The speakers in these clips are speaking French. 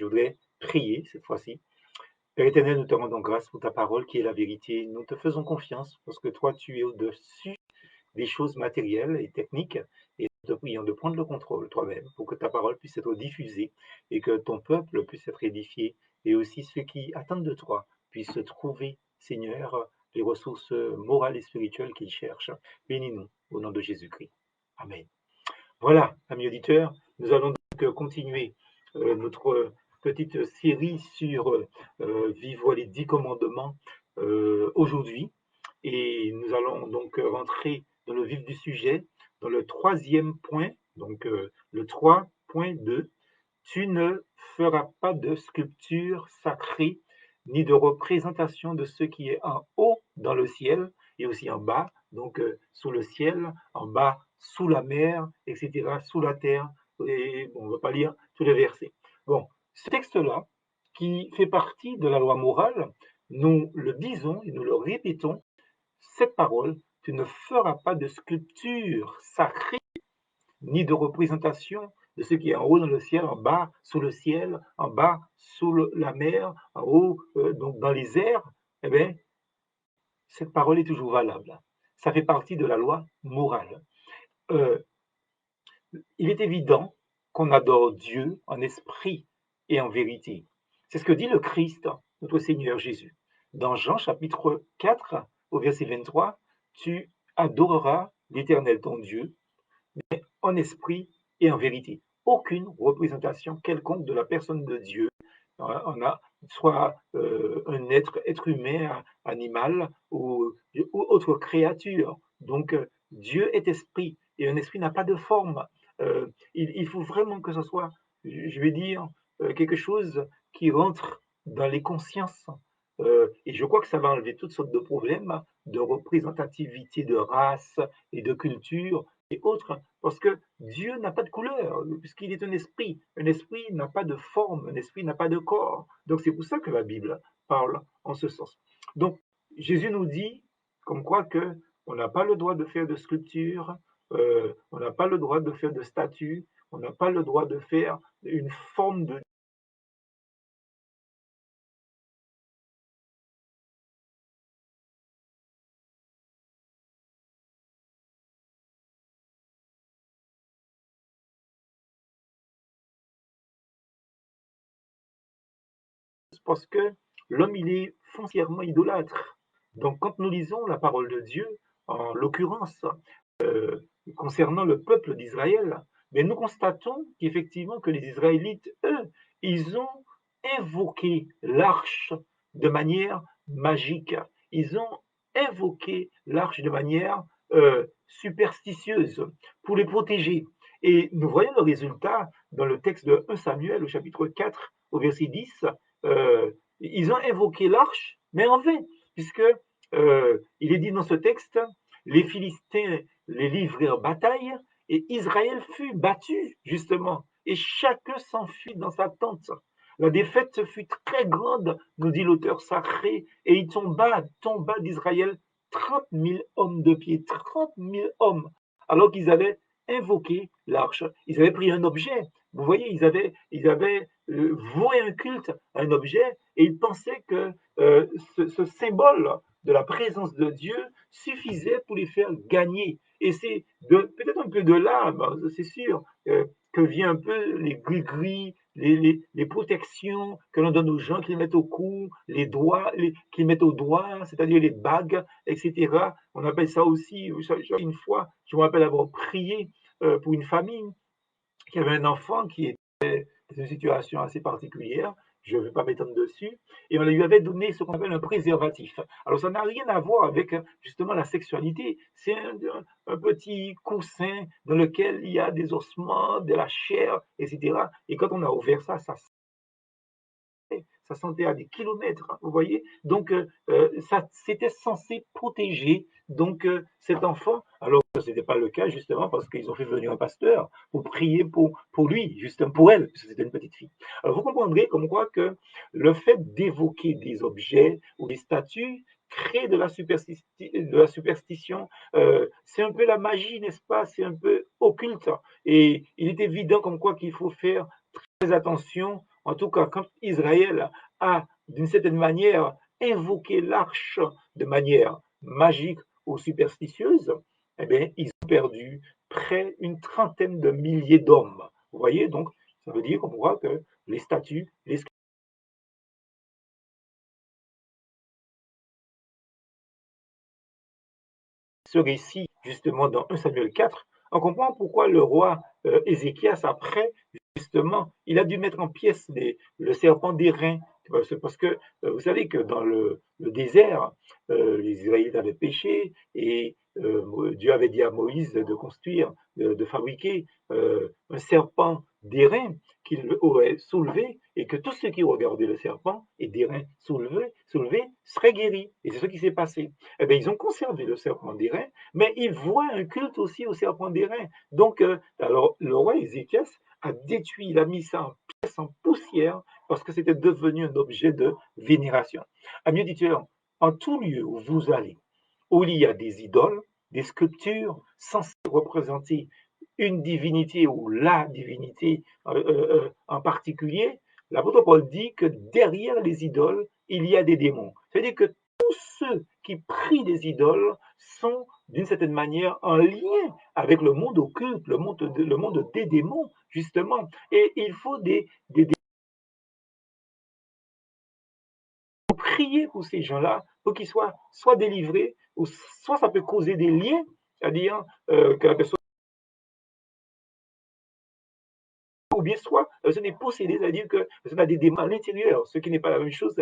Je voudrais prier cette fois-ci. Père éternel, nous te rendons grâce pour ta parole qui est la vérité. Nous te faisons confiance parce que toi, tu es au-dessus des choses matérielles et techniques et nous te prions de prendre le contrôle toi-même pour que ta parole puisse être diffusée et que ton peuple puisse être édifié et aussi ceux qui attendent de toi puissent trouver, Seigneur, les ressources morales et spirituelles qu'ils cherchent. Bénis-nous au nom de Jésus-Christ. Amen. Voilà, amis auditeurs, nous allons donc continuer notre petite série sur vivre les 10 commandements aujourd'hui. Et nous allons donc rentrer dans le vif du sujet, dans le troisième point, donc le 3.2. Tu ne feras pas de sculpture sacrée, ni de représentation de ce qui est en haut dans le ciel et aussi en bas, donc sous le ciel, en bas sous la mer, etc., sous la terre. Et bon, on ne va pas lire tous les versets. Bon, ce texte-là, qui fait partie de la loi morale, nous le disons et nous le répétons, cette parole, tu ne feras pas de sculpture sacrée ni de représentation de ce qui est en haut dans le ciel, en bas sous le ciel, en bas sous la mer, en haut donc dans les airs, eh bien, cette parole est toujours valable. Ça fait partie de la loi morale. Euh, il est évident qu'on adore Dieu en esprit et en vérité. C'est ce que dit le Christ, notre Seigneur Jésus. Dans Jean chapitre 4, au verset 23, tu adoreras l'Éternel ton Dieu en esprit et en vérité. Aucune représentation quelconque de la personne de Dieu. On a soit un être humain, animal ou autre créature. Donc Dieu est esprit et un esprit n'a pas de forme. Il faut vraiment que ce soit, je vais dire, quelque chose qui rentre dans les consciences. Et je crois que ça va enlever toutes sortes de problèmes de représentativité de race et de culture et autres, parce que Dieu n'a pas de couleur, puisqu'il est un esprit. Un esprit n'a pas de forme, un esprit n'a pas de corps. Donc c'est pour ça que la Bible parle en ce sens. Donc Jésus nous dit, comme quoi que on n'a pas le droit de faire de sculpture, on n'a pas le droit de faire de statue, on n'a pas le droit de faire une forme de parce que l'homme, il est foncièrement idolâtre. Donc, quand nous lisons la parole de Dieu, en l'occurrence, concernant le peuple d'Israël, mais nous constatons qu'effectivement, que les Israélites, eux, ils ont invoqué l'arche de manière magique. Ils ont invoqué l'arche de manière superstitieuse pour les protéger. Et nous voyons le résultat dans le texte de 1 Samuel, au chapitre 4, au verset 10. Ils ont invoqué l'arche, mais en vain, puisque il est dit dans ce texte, les Philistins les livrèrent bataille et Israël fut battu, justement, et chacun s'enfuit dans sa tente. La défaite fut très grande, nous dit l'auteur sacré, et il tomba d'Israël 30 000 hommes de pied, 30 000 hommes, alors qu'ils avaient invoqué l'arche. Ils avaient pris un objet. Vous voyez, ils avaient voué un culte à un objet et ils pensaient que ce symbole de la présence de Dieu suffisait pour les faire gagner. Et c'est peut-être un peu de là, c'est sûr, que vient un peu les gris-gris, les protections que l'on donne aux gens, qu'ils mettent au cou, les doigts, qu'ils mettent au doigt, c'est-à-dire les bagues, etc. On appelle ça aussi, une fois, je me rappelle avoir prié pour une famille qui avait un enfant qui était dans une situation assez particulière, je ne vais pas m'étendre dessus, et on lui avait donné ce qu'on appelle un préservatif. Alors ça n'a rien à voir avec justement la sexualité, c'est un petit coussin dans lequel il y a des ossements, de la chair, etc. Et quand on a ouvert ça, ça sentait à des kilomètres, hein, vous voyez. Donc, ça, c'était censé protéger donc cet enfant. Alors, ce n'était pas le cas, justement, parce qu'ils ont fait venir un pasteur pour prier pour lui, justement pour elle, parce que c'était une petite fille. Alors, vous comprendrez comme quoi que le fait d'évoquer des objets ou des statues crée de la superstition. C'est un peu la magie, n'est-ce pas? C'est un peu occulte. Et il est évident comme quoi qu'il faut faire très attention En tout cas, quand Israël a, d'une certaine manière, invoqué l'arche de manière magique ou superstitieuse, eh bien, ils ont perdu près d'une trentaine de milliers d'hommes. Vous voyez, donc, ça veut dire qu'on voit que les statues, ce récit, justement, dans 1 Samuel 4, on comprend pourquoi le roi Ézéchias, après, justement, il a dû mettre en pièces le serpent d'airain. Parce que vous savez que dans le désert, les Israélites avaient péché et Dieu avait dit à Moïse de construire, de fabriquer un serpent d'airain qu'il aurait soulevé et que tous ceux qui regardaient le serpent et d'airain soulevé seraient guéris. Et c'est ce qui s'est passé. Eh bien, ils ont conservé le serpent d'airain, mais ils voient un culte aussi au serpent d'airain. Donc, alors, le roi Ézéchias a détruit, il a mis ça en pièces, en poussière, parce que c'était devenu un objet de vénération. Amis auditeurs, en tout lieu où vous allez, où il y a des idoles, des sculptures censées représenter une divinité ou la divinité en particulier, l'apôtre Paul dit que derrière les idoles, il y a des démons. C'est-à-dire que tous ceux qui prient des idoles sont d'une certaine manière en lien avec le monde occulte, le monde des démons, justement. Et il faut prier pour ces gens-là, pour qu'ils soient soit délivrés, ou soit ça peut causer des liens, c'est-à-dire que la personne ou bien soit la personne est possédée, c'est-à-dire que la personne a des démons à l'intérieur, ce qui n'est pas la même chose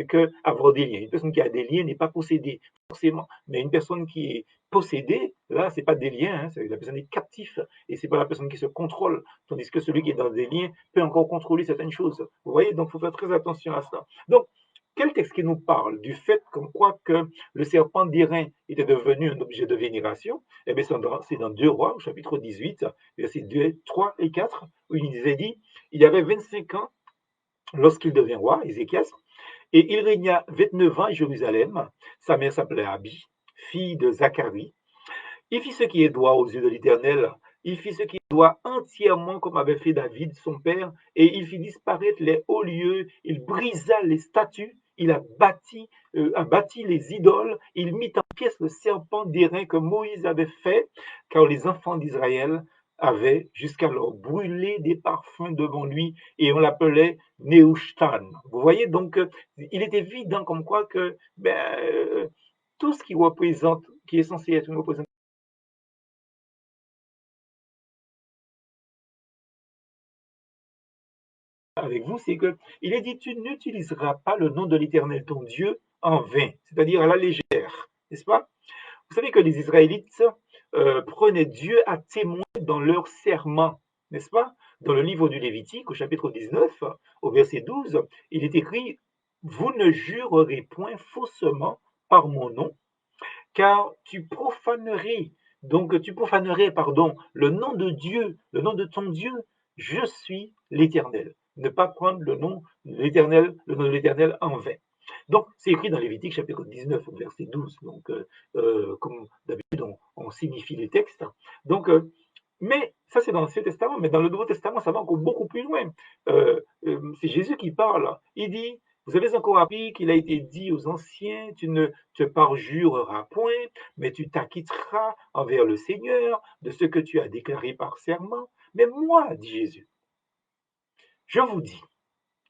qu'avoir des liens. Une personne qui a des liens n'est pas possédée, forcément. Mais une personne qui est possédée, là, c'est pas des liens, hein, la personne est captive, et c'est pas la personne qui se contrôle, tandis que celui qui est dans des liens peut encore contrôler certaines choses. Vous voyez, donc il faut faire très attention à ça. Donc, quel texte qui nous parle du fait comme quoi que le serpent d'airain était devenu un objet de vénération? Eh bien, c'est dans 2 Rois, au chapitre 18, versets 2, 3 et 4, où il nous est dit, il y avait 25 ans lorsqu'il devint roi, Ézéchias, et il régna 29 ans à Jérusalem. Sa mère s'appelait Abi, fille de Zacharie. Il fit ce qui est droit aux yeux de l'Éternel. Il fit ce qui est droit entièrement comme avait fait David, son père, et il fit disparaître les hauts lieux, il brisa les statues, il a bâti les idoles, il mit en pièces le serpent d'airain que Moïse avait fait, car les enfants d'Israël avaient jusqu'alors brûlé des parfums devant lui, et on l'appelait Nehushtan. Vous voyez, donc, il est évident comme quoi que tout ce qui représente, qui est censé être une représentation avec vous, c'est que il est dit, tu n'utiliseras pas le nom de l'Éternel ton Dieu en vain, c'est-à-dire à la légère, n'est-ce pas? Vous savez que les Israélites prenaient Dieu à témoin dans leur serment, n'est-ce pas? Dans le livre du Lévitique, au chapitre 19, au verset 12, il est écrit, vous ne jurerez point faussement par mon nom, car tu profanerais, pardon, le nom de Dieu, le nom de ton Dieu, je suis l'Éternel. Ne pas prendre le nom de l'Éternel en vain. Donc, c'est écrit dans Lévitique chapitre 19, verset 12. Donc, comme d'habitude, on signifie les textes. Donc, mais ça, c'est dans l'Ancien Testament, mais dans le Nouveau Testament, ça va encore beaucoup plus loin. C'est Jésus qui parle. Il dit, vous avez encore appris qu'il a été dit aux anciens, tu ne te parjureras point, mais tu t'acquitteras envers le Seigneur de ce que tu as déclaré par serment. Mais moi, dit Jésus, je vous dis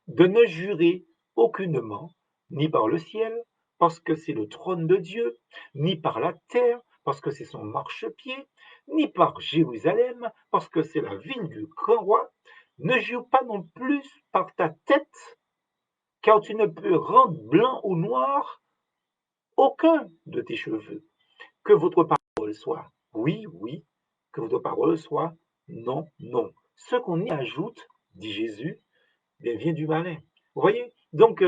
de ne jurer aucunement, ni par le ciel, parce que c'est le trône de Dieu, ni par la terre, parce que c'est son marchepied, ni par Jérusalem, parce que c'est la ville du grand roi. Ne jure pas non plus par ta tête, car tu ne peux rendre blanc ou noir aucun de tes cheveux. Que votre parole soit oui, oui, que votre parole soit non, non. Ce qu'on y ajoute, dit Jésus, bien, vient du malin. Vous voyez? Donc,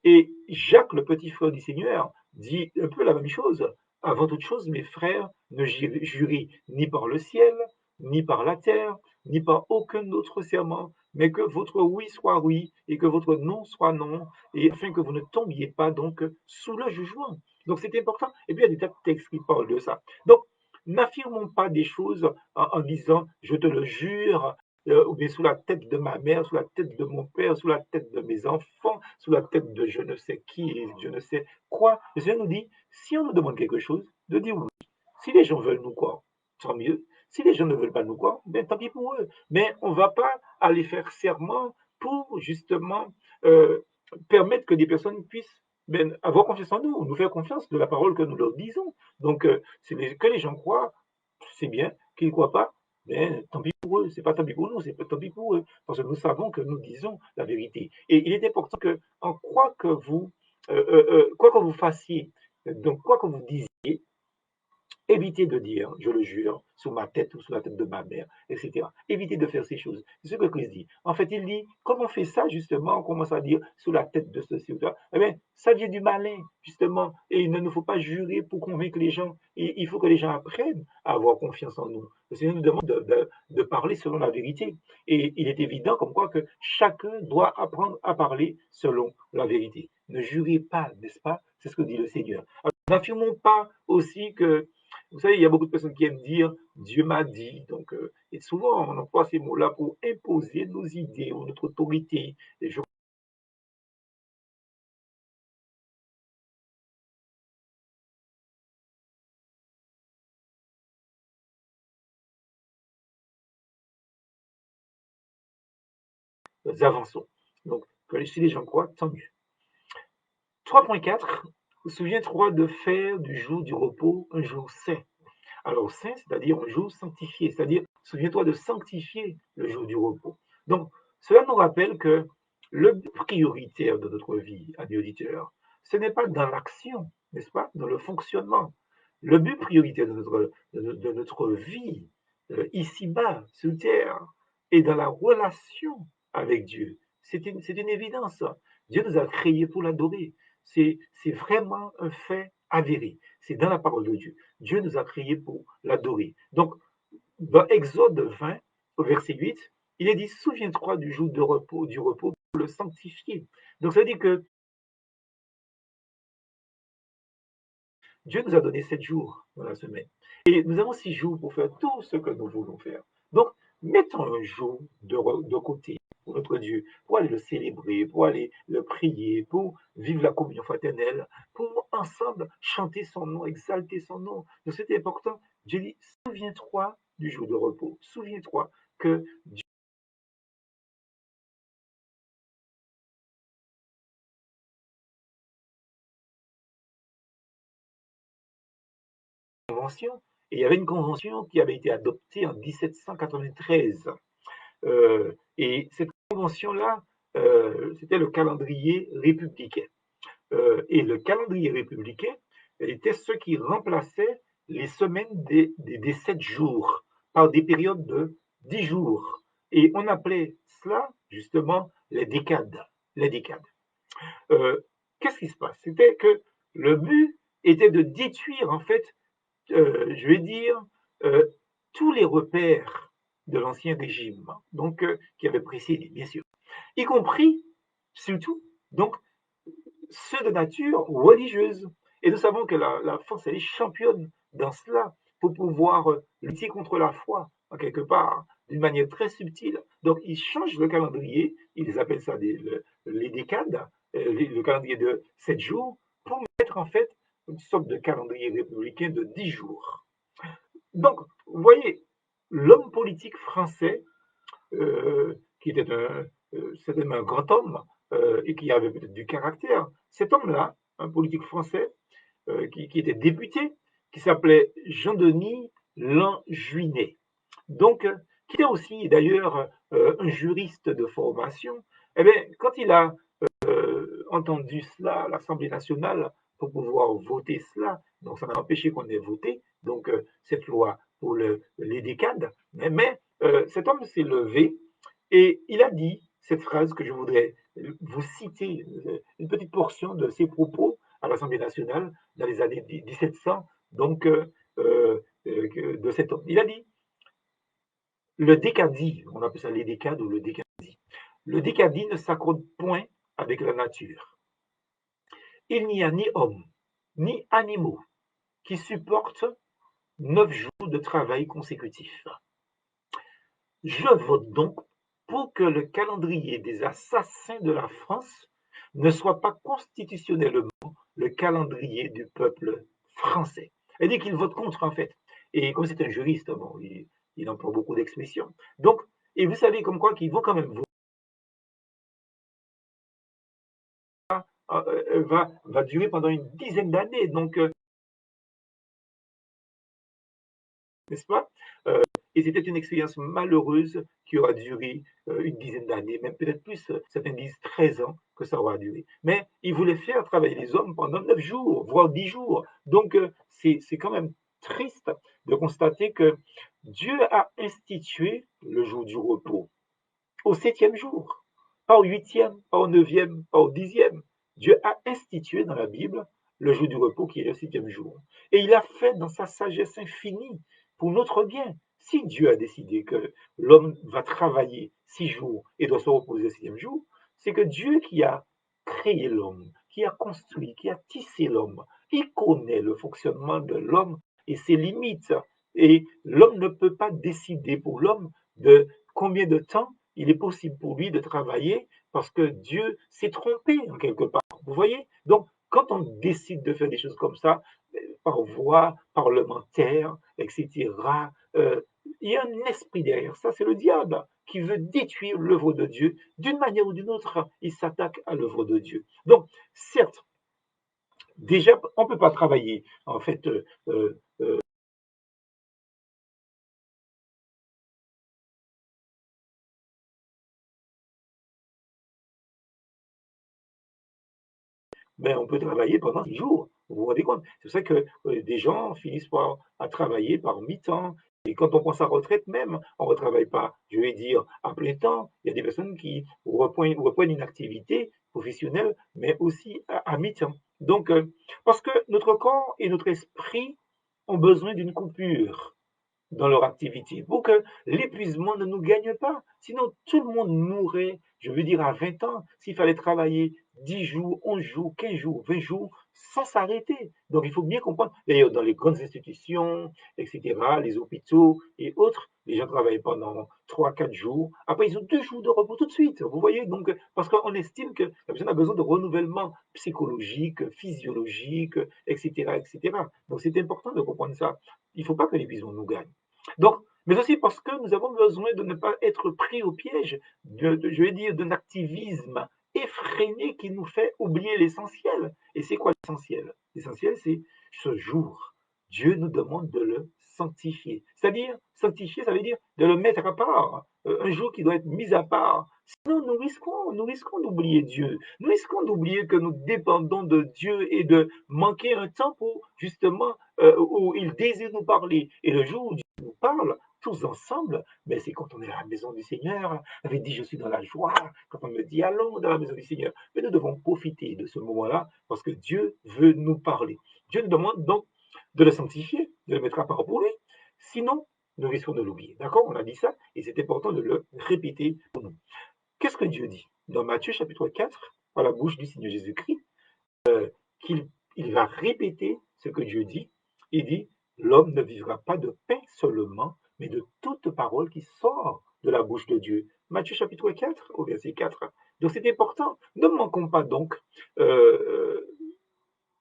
et Jacques, le petit frère du Seigneur, dit un peu la même chose. Avant toute chose, mes frères, ne jurez ni par le ciel, ni par la terre, ni par aucun autre serment, mais que votre oui soit oui et que votre non soit non, et afin que vous ne tombiez pas donc sous le jugement. Donc c'est important. Et puis il y a des tas de textes qui parlent de ça. Donc n'affirmons pas des choses en disant je te le jure, ou bien sous la tête de ma mère, sous la tête de mon père, sous la tête de mes enfants, sous la tête de je ne sais qui et je ne sais quoi. Le Seigneur nous dit, si on nous demande quelque chose, de dire oui. Si les gens veulent nous croire, tant mieux. Si les gens ne veulent pas nous croire, ben tant pis pour eux. Mais on ne va pas aller faire serment pour justement euh, permettre que des personnes puissent ben, avoir confiance en nous, nous faire confiance de la parole que nous leur disons. Donc, que les gens croient, c'est bien. Qu'ils ne croient pas, ben, tant pis pour eux. C'est pas tant pis pour nous, c'est pas tant pis pour eux. Parce que nous savons que nous disons la vérité. Et il est important que, en quoi que vous fassiez, donc quoi que vous disiez, évitez de dire, je le jure, sous ma tête ou sous la tête de ma mère, etc. Évitez de faire ces choses. C'est ce que Christ dit. En fait, il dit, comme on fait ça, justement, on commence à dire sous la tête de ceci ou ça, eh bien, ça vient du malin, justement. Et il ne nous faut pas jurer pour convaincre les gens. Et il faut que les gens apprennent à avoir confiance en nous. Le Seigneur nous demande de parler selon la vérité. Et il est évident comme quoi que chacun doit apprendre à parler selon la vérité. Ne jurez pas, n'est-ce pas? C'est ce que dit le Seigneur. Alors, n'affirmons pas aussi que vous savez, il y a beaucoup de personnes qui aiment dire Dieu m'a dit. Donc, et souvent, on emploie ces mots-là pour imposer nos idées ou notre autorité. Et je nous avançons. Donc, si les gens croient, tant mieux. 3.4. Souviens-toi de faire du jour du repos un jour saint. Alors, saint, c'est-à-dire un jour sanctifié, c'est-à-dire, souviens-toi de sanctifier le jour du repos. Donc, cela nous rappelle que le but prioritaire de notre vie, amis auditeurs, ce n'est pas dans l'action, n'est-ce pas, dans le fonctionnement. Le but prioritaire de notre vie, ici-bas, sur Terre, est dans la relation avec Dieu. C'est une évidence. Dieu nous a créés pour l'adorer. C'est vraiment un fait avéré. C'est dans la parole de Dieu. Dieu nous a créés pour l'adorer. Donc, dans Exode 20, au verset 8, il est dit, souviens-toi du jour de repos, du repos pour le sanctifier. Donc, ça veut dire que Dieu nous a donné 7 jours dans la semaine. Et nous avons 6 jours pour faire tout ce que nous voulons faire. Donc, mettons un jour de côté pour notre Dieu, pour aller le célébrer, pour aller le prier, pour vivre la communion fraternelle, pour ensemble chanter son nom, exalter son nom. Donc, c'est important. Dieu dit, souviens-toi du jour de repos. Souviens-toi que Dieu a une convention. Et il y avait une convention qui avait été adoptée en 1793. Et cette convention-là, c'était le calendrier républicain. Et le calendrier républicain était ce qui remplaçait les semaines des 7 jours par des périodes de 10 jours. Et on appelait cela justement les décades. Les décades. Euh, Qu'est-ce qui se passe? C'était que le but était de détruire en fait je vais dire, euh, tous les repères de l'Ancien Régime, donc qui avait précédé, bien sûr, y compris, surtout, donc, ceux de nature religieuse. Et nous savons que la France, elle est championne dans cela pour pouvoir lutter contre la foi, en quelque part, d'une manière très subtile. Donc, ils changent le calendrier, ils appellent ça les décades, le calendrier de 7 jours, pour mettre en fait une sorte de calendrier républicain de 10 jours. Donc, vous voyez, l'homme politique français, qui était certainement un grand homme et qui avait peut-être du caractère, cet homme-là, un politique français qui était député, qui s'appelait Jean-Denis Lanjuinet. Donc, qui était aussi d'ailleurs un juriste de formation, eh bien, quand il a entendu cela à l'Assemblée nationale pour pouvoir voter cela. Donc, ça n'a empêché qu'on ait voté donc cette loi pour les décades. Mais cet homme s'est levé et il a dit cette phrase que je voudrais vous citer, une petite portion de ses propos à l'Assemblée nationale dans les années 1700, donc de cet homme. Il a dit, le décadie, on appelle ça les décades ou le décadie, le décadie ne s'accorde point avec la nature. Il n'y a ni hommes, ni animaux qui supportent 9 jours de travail consécutifs. Je vote donc pour que le calendrier des assassins de la France ne soit pas constitutionnellement le calendrier du peuple français. Elle dit qu'il vote contre, en fait. Et comme c'est un juriste, bon, il emploie beaucoup d'expressions. Donc, et vous savez comme quoi qu'ils vont quand même va durer pendant une dizaine d'années. Donc, n'est-ce pas? Et c'était une expérience malheureuse qui aura duré une dizaine d'années, même peut-être plus, certains disent 13 ans que ça aura duré. Mais ils voulaient faire travailler les hommes pendant 9 jours, voire 10 jours. Donc, c'est quand même triste de constater que Dieu a institué le jour du repos au septième jour, pas au huitième, pas au neuvième, pas au dixième. Dieu a institué dans la Bible le jour du repos qui est le septième jour. Et il a fait dans sa sagesse infinie pour notre bien. Si Dieu a décidé que l'homme va travailler 6 jours et doit se reposer le septième jour, c'est que Dieu qui a créé l'homme, qui a construit, qui a tissé l'homme, il connaît le fonctionnement de l'homme et ses limites. Et l'homme ne peut pas décider pour l'homme de combien de temps il est possible pour lui de travailler parce que Dieu s'est trompé en quelque part. Vous voyez? Donc, quand on décide de faire des choses comme ça, par voie parlementaire, etc., il y a un esprit derrière ça, c'est le diable qui veut détruire l'œuvre de Dieu. D'une manière ou d'une autre, il s'attaque à l'œuvre de Dieu. Donc, certes, déjà, on ne peut pas travailler, en fait, mais on peut travailler pendant 6 jours. Vous vous rendez compte? C'est pour ça que des gens finissent par à travailler par mi-temps. Et quand on prend sa retraite même, on ne retravaille pas, je vais dire, à plein temps. Il y a des personnes qui reprennent une activité professionnelle, mais aussi à mi-temps. Donc, parce que notre corps et notre esprit ont besoin d'une coupure dans leur activité pour que l'épuisement ne nous gagne pas. Sinon, tout le monde mourrait, je veux dire, à 20 ans, s'il fallait travailler 10 jours, 11 jours, 15 jours, 20 jours, sans s'arrêter. Donc, il faut bien comprendre. D'ailleurs, dans les grandes institutions, etc., les hôpitaux et autres, les gens travaillent pendant 3, 4 jours. Après, ils ont 2 jours de repos tout de suite. Vous voyez, donc, parce qu'on estime que la personne a besoin de renouvellement psychologique, physiologique, etc., etc. Donc, c'est important de comprendre ça. Il ne faut pas que l'épuisement nous gagne. Donc, mais aussi parce que nous avons besoin de ne pas être pris au piège, je vais dire, d'un activisme effréné qui nous fait oublier l'essentiel. Et c'est quoi l'essentiel? L'essentiel, c'est ce jour. Dieu nous demande de le sanctifier. C'est-à-dire, sanctifier, ça veut dire de le mettre à part. Un jour qui doit être mis à part. Sinon, nous risquons d'oublier Dieu. Nous risquons d'oublier que nous dépendons de Dieu et de manquer un temps pour, justement, où il désire nous parler. Et le jour où Dieu nous parle, tous ensemble, mais c'est quand on est à la maison du Seigneur, avait dit je suis dans la joie, quand on me dit allons dans la maison du Seigneur. Mais nous devons profiter de ce moment-là parce que Dieu veut nous parler. Dieu nous demande donc de le sanctifier, de le mettre à part pour lui. Sinon, nous risquons de l'oublier. D'accord? On a dit ça et c'est important de le répéter pour nous. Qu'est-ce que Dieu dit? Dans Matthieu chapitre 4, par la bouche du Seigneur Jésus-Christ, qu'il il va répéter ce que Dieu dit. Il dit, l'homme ne vivra pas de pain seulement, mais de toute parole qui sort de la bouche de Dieu. Matthieu chapitre 4, au verset 4. Donc c'est important. Ne manquons pas donc euh,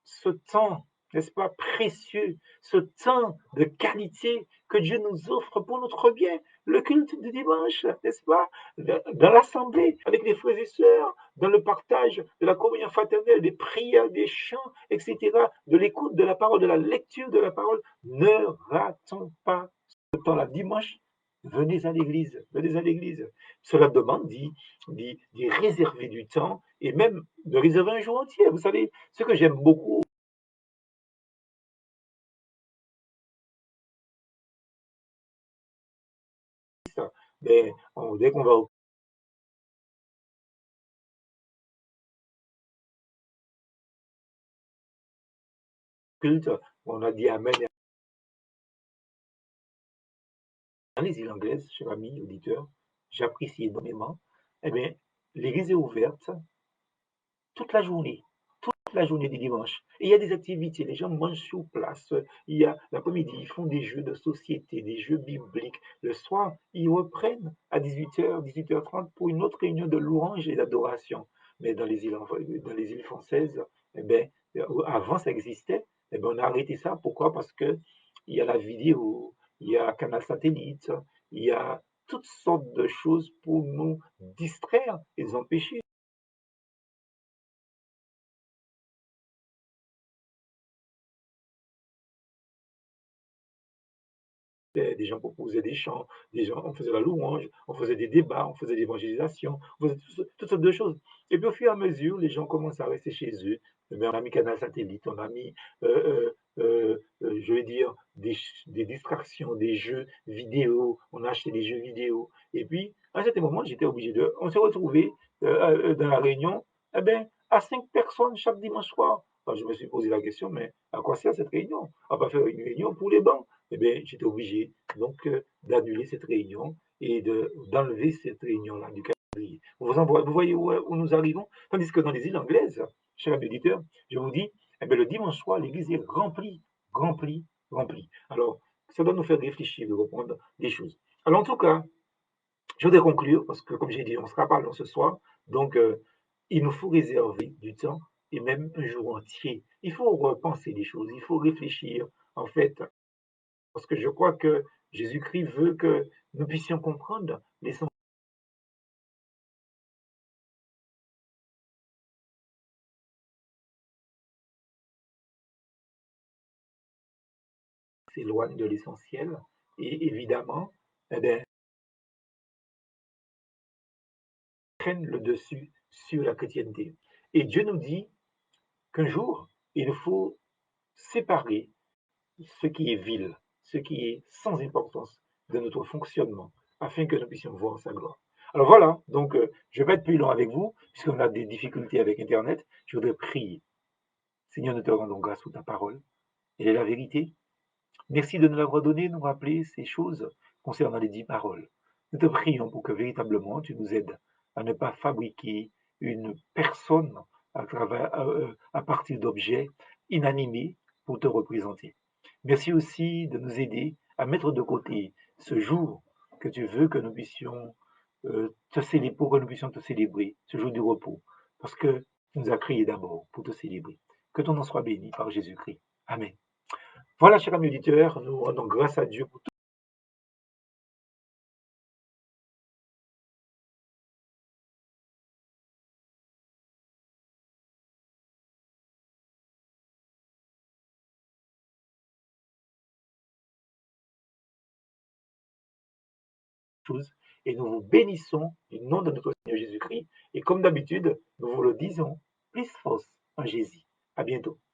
ce temps, n'est-ce pas, précieux, ce temps de qualité que Dieu nous offre pour notre bien. Le culte du dimanche, n'est-ce pas, dans l'assemblée, avec les frères et sœurs, dans le partage de la communion fraternelle, des prières, des chants, etc., de l'écoute de la parole, de la lecture de la parole. Ne ratons pas ce temps-là. Dimanche, venez à l'église, venez à l'église. Cela demande d'y réserver du temps et même de réserver un jour entier. Vous savez, ce que j'aime beaucoup, ça, mais dès qu'on va au culte, on a dit Amen dans les îles anglaises, cher ami auditeur, j'apprécie énormément. Eh bien, l'église est ouverte toute la journée. la journée du dimanche. Et il y a des activités, les gens mangent sur place. Il y a l'après-midi, ils font des jeux de société, des jeux bibliques. Le soir, ils reprennent à 18h, 18h30 pour une autre réunion de louange et d'adoration. Mais dans les îles françaises, eh ben, avant ça existait, eh ben, on a arrêté ça. Pourquoi? Parce que il y a la vidéo, il y a Canal Satellite, il y a toutes sortes de choses pour nous distraire et nous empêcher. Des gens proposaient des chants, des gens, on faisait la louange, on faisait des débats, on faisait de l'évangélisation, on faisait toutes sortes de choses. Et puis au fur et à mesure, les gens commencent à rester chez eux. Mais on a mis Canal Satellite, on a mis, je vais dire, des distractions, des jeux vidéo, on a acheté des jeux vidéo. Et puis, à un certain moment, j'étais obligé de. On s'est retrouvés dans la réunion, eh ben, à 5 personnes chaque dimanche soir. Alors, je me suis posé la question, mais à quoi sert cette réunion? On va pas faire une réunion pour les bancs. Eh bien, j'étais obligé donc d'annuler cette réunion et d'enlever cette réunion-là du calendrier. Vous voyez où nous arrivons? Tandis que dans les îles anglaises, chers auditeurs, je vous dis, eh bien, le dimanche soir, l'église est remplie, remplie, remplie. Alors, ça doit nous faire réfléchir, de reprendre des choses. Alors, en tout cas, je voudrais conclure, parce que comme j'ai dit, on sera pas long ce soir, donc il nous faut réserver du temps et même un jour entier. Il faut repenser les choses, il faut réfléchir, en fait, parce que je crois que Jésus-Christ veut que nous puissions comprendre l'essentiel s'éloigne de l'essentiel et évidemment, eh bien, prennent le dessus sur la chrétienté. Et Dieu nous dit qu'un jour, il faut séparer ce qui est vil, ce qui est sans importance de notre fonctionnement, afin que nous puissions voir sa gloire. Alors voilà, donc je ne vais pas être plus long avec vous, puisqu'on a des difficultés avec Internet. Je voudrais prier. Seigneur, nous te rendons grâce pour ta parole. Elle est la vérité. Merci de nous l'avoir donné, nous rappeler ces choses concernant les 10 paroles. Nous te prions pour que véritablement tu nous aides à ne pas fabriquer une personne à partir d'objets inanimés pour te représenter. Merci aussi de nous aider à mettre de côté ce jour que tu veux que nous puissions te célébrer, pour que nous puissions te célébrer, ce jour du repos, parce que tu nous as créés d'abord pour te célébrer. Que ton nom soit béni par Jésus-Christ. Amen. Voilà, chers amis auditeurs, nous rendons grâce à Dieu pour toutes choses et nous vous bénissons du nom de notre Seigneur Jésus-Christ. Et comme d'habitude, nous vous le disons, plus force en Jésus. À bientôt.